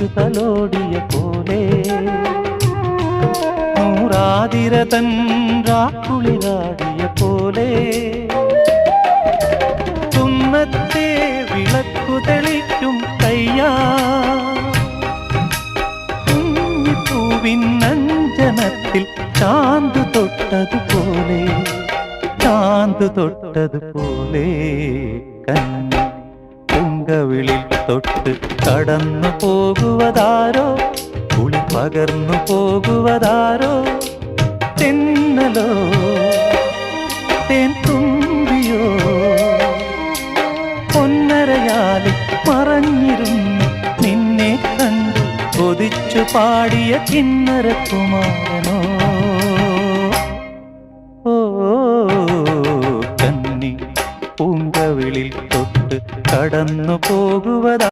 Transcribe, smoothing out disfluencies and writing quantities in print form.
കാറ്റു തലോടിയ പോലെ നൂറാതിരതൻ രാക്കുളിരാടിയ പോലെ തുന്നത്തെ വിളക്കു തെളിക്കും കയ്യാ പൂവിനഞ്ജനത്തിൽ ചാന്ത് തൊട്ടതുപോലെ ചാന്ത് തൊട്ടതുപോലെ കന്നി പൂങ്കവിളിൽ തൊട്ട് കടന്നു പോകുവതാരോ കുളി പകർന്നു പോകുവതാരോ തെന്നലോ തേൻ തുമ്പിയോ പൊന്നരയാലിൽ മറഞ്ഞിരുന്നു നിന്നെ കണ്ടു കൊതിച്ചു പാടിയ കിന്നരകുമാരനോ ഓ കന്നി പൂങ്കവിളിൽ തൊട്ട് കടന്നു പോകുവതാ